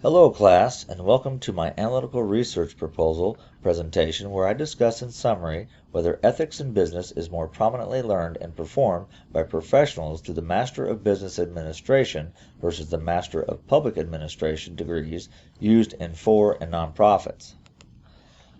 Hello class, and welcome to my analytical research proposal presentation where I discuss in summary whether ethics in business is more prominently learned and performed by professionals through the Master of Business Administration versus the Master of Public Administration degrees used in for and nonprofits.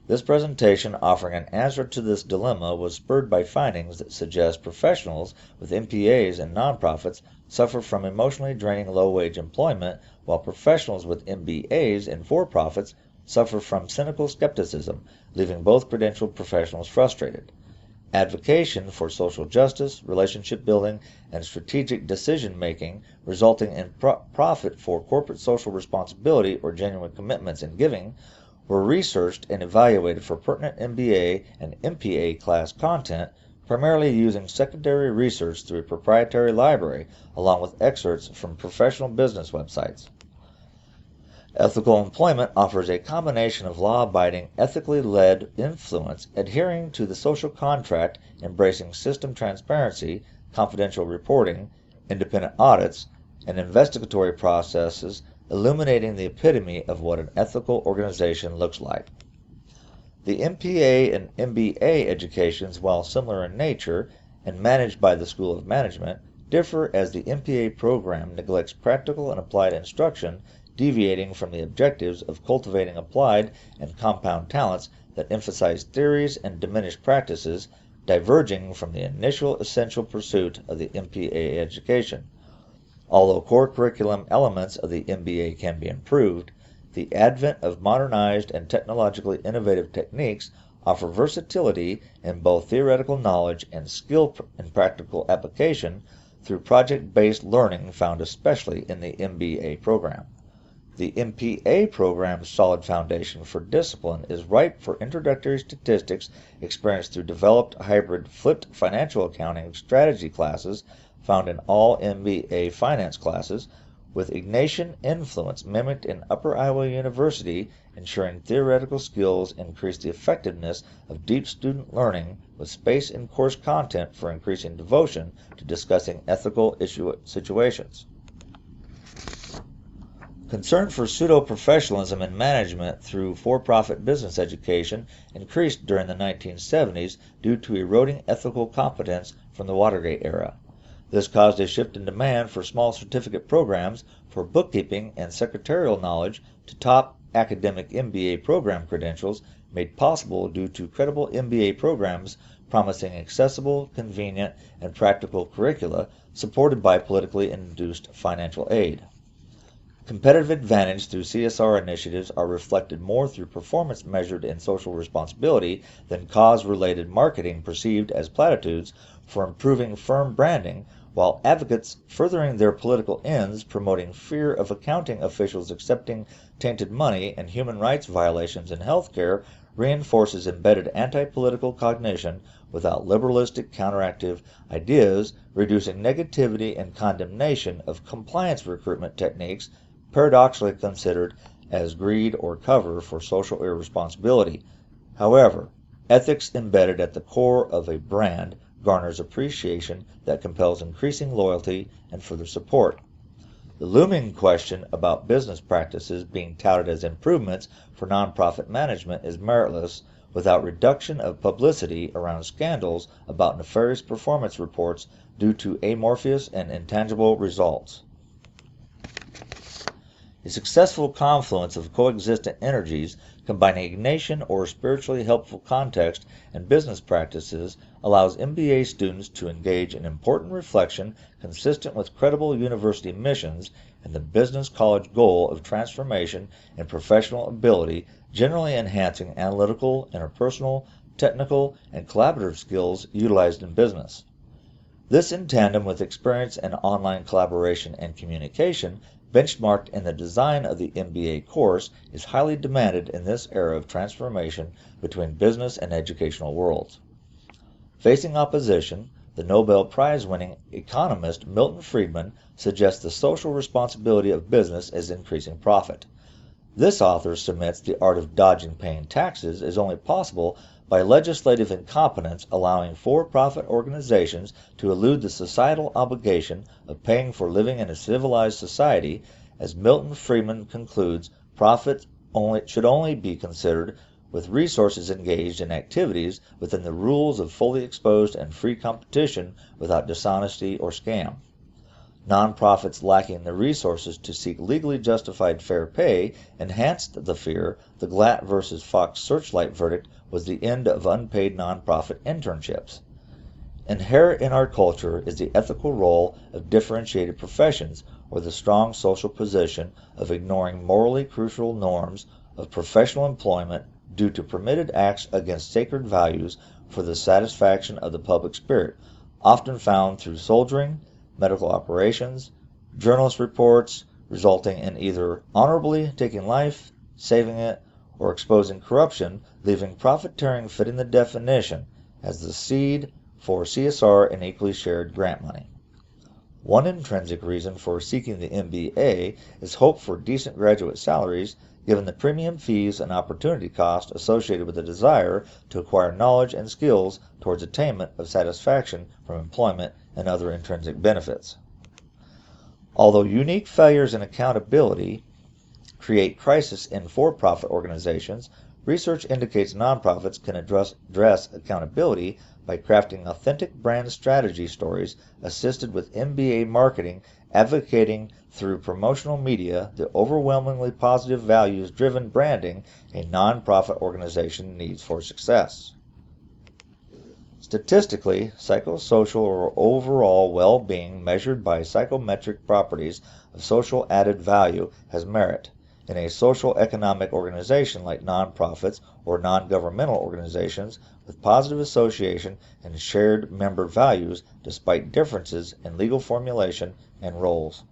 This presentation offering an answer to this dilemma was spurred by findings that suggest professionals with MPAs and nonprofits suffer from emotionally draining low-wage employment, while professionals with MBAs and for-profits suffer from cynical skepticism, leaving both credentialed professionals frustrated. Advocacy for social justice, relationship building, and strategic decision-making resulting in profit for corporate social responsibility or genuine commitments in giving were researched and evaluated for pertinent MBA and MPA class content, primarily using secondary research through a proprietary library, along with excerpts from professional business websites. Ethical employment offers a combination of law-abiding, ethically led influence, adhering to the social contract, embracing system transparency, confidential reporting, independent audits, and investigatory processes, illuminating the epitome of what an ethical organization looks like. The MPA and MBA educations, while similar in nature and managed by the School of Management, differ as the MPA program neglects practical and applied instruction, deviating from the objectives of cultivating applied and compound talents that emphasize theories and diminish practices, diverging from the initial essential pursuit of the MPA education. Although core curriculum elements of the MBA can be improved, the advent of modernized and technologically innovative techniques offer versatility in both theoretical knowledge and skill in practical application through project-based learning found especially in the MBA program. The MPA program's solid foundation for discipline is ripe for introductory statistics experienced through developed hybrid flipped financial accounting strategy classes found in all MBA finance classes, with Ignatian influence mimicked in Upper Iowa University, ensuring theoretical skills increase the effectiveness of deep student learning with space in course content for increasing devotion to discussing ethical situations. Concern for pseudo-professionalism in management through for-profit business education increased during the 1970s due to eroding ethical competence from the Watergate era. This caused a shift in demand for small certificate programs for bookkeeping and secretarial knowledge to top academic MBA program credentials made possible due to credible MBA programs promising accessible, convenient, and practical curricula supported by politically induced financial aid. Competitive advantage through CSR initiatives are reflected more through performance measured in social responsibility than cause-related marketing perceived as platitudes for improving firm branding, while advocates furthering their political ends promoting fear of accounting officials accepting tainted money and human rights violations in healthcare reinforces embedded anti-political cognition without liberalistic counteractive ideas, reducing negativity and condemnation of compliance recruitment techniques paradoxically considered as greed or cover for social irresponsibility. However, ethics embedded at the core of a brand garners appreciation that compels increasing loyalty and further support. The looming question about business practices being touted as improvements for nonprofit management is meritless without reduction of publicity around scandals about nefarious performance reports due to amorphous and intangible results. A successful confluence of coexistent energies combining Ignatian or spiritually helpful context and business practices allows MBA students to engage in important reflection consistent with credible university missions and the business college goal of transformation and professional ability, generally enhancing analytical, interpersonal, technical, and collaborative skills utilized in business. This, in tandem with experience in online collaboration and communication, benchmarked in the design of the MBA course, is highly demanded in this era of transformation between business and educational worlds. Facing opposition, the Nobel Prize-winning economist Milton Friedman suggests the social responsibility of business as increasing profit. This author submits the art of dodging paying taxes is only possible by legislative incompetence allowing for-profit organizations to elude the societal obligation of paying for living in a civilized society as Milton Friedman concludes, profit should only be considered with resources engaged in activities within the rules of fully exposed and free competition without dishonesty or scam. Nonprofits lacking the resources to seek legally justified fair pay enhanced the fear the Glatt versus Fox Searchlight verdict was the end of unpaid nonprofit internships. Inherent in our culture is the ethical role of differentiated professions, or the strong social position of ignoring morally crucial norms of professional employment due to permitted acts against sacred values for the satisfaction of the public spirit, often found through soldiering, medical operations, journalist reports, resulting in either honorably taking life, saving it, or exposing corruption, leaving profiteering fitting the definition as the seed for CSR and equally shared grant money. One intrinsic reason for seeking the MBA is hope for decent graduate salaries, given the premium fees and opportunity cost associated with the desire to acquire knowledge and skills towards attainment of satisfaction from employment and other intrinsic benefits. Although unique failures in accountability create crisis in for-profit organizations, research indicates nonprofits can address accountability by crafting authentic brand strategy stories assisted with MBA marketing, advocating through promotional media the overwhelmingly positive values-driven branding a nonprofit organization needs for success. Statistically, psychosocial or overall well-being measured by psychometric properties of social added value has merit. In a social economic organization like nonprofits or non-governmental organizations with positive association and shared member values despite differences in legal formulation and roles.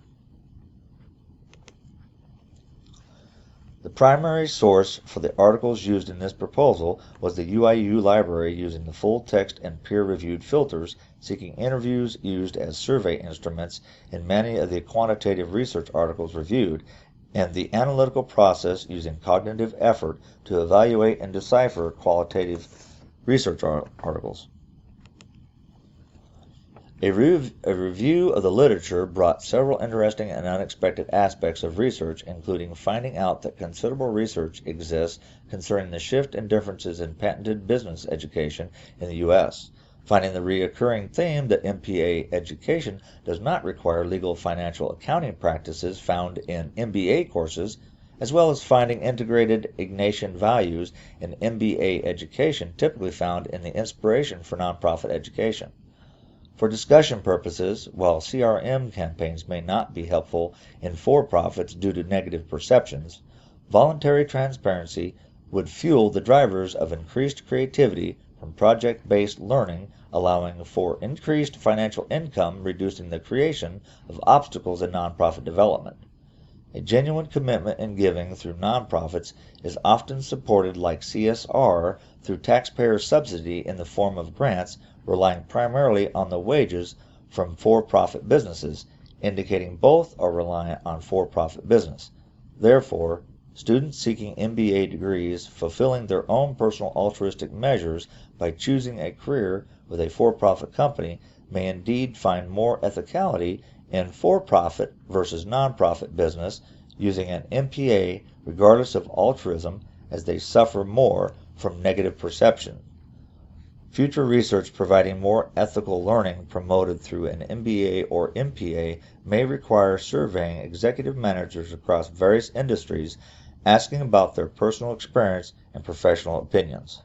The primary source for the articles used in this proposal was the UIU library using the full text and peer-reviewed filters, seeking interviews used as survey instruments in many of the quantitative research articles reviewed, and the analytical process using cognitive effort to evaluate and decipher qualitative research articles. A review of the literature brought several interesting and unexpected aspects of research, including finding out that considerable research exists concerning the shift and differences in patented business education in the U.S., finding the recurring theme that MPA education does not require legal financial accounting practices found in MBA courses, as well as finding integrated Ignatian values in MBA education typically found in the Inspiration for Nonprofit Education. For discussion purposes, while CRM campaigns may not be helpful in for-profits due to negative perceptions, voluntary transparency would fuel the drivers of increased creativity from project-based learning, allowing for increased financial income, reducing the creation of obstacles in nonprofit development. A genuine commitment in giving through nonprofits is often supported like CSR through taxpayer subsidy in the form of grants, relying primarily on the wages from for-profit businesses, indicating both are reliant on for-profit business. Therefore, students seeking MBA degrees fulfilling their own personal altruistic measures by choosing a career with a for-profit company may indeed find more ethicality in for-profit versus nonprofit business using an MPA regardless of altruism, as they suffer more from negative perception. Future research providing more ethical learning promoted through an MBA or MPA may require surveying executive managers across various industries, asking about their personal experience and professional opinions.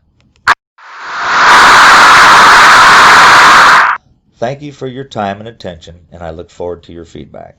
Thank you for your time and attention, and I look forward to your feedback.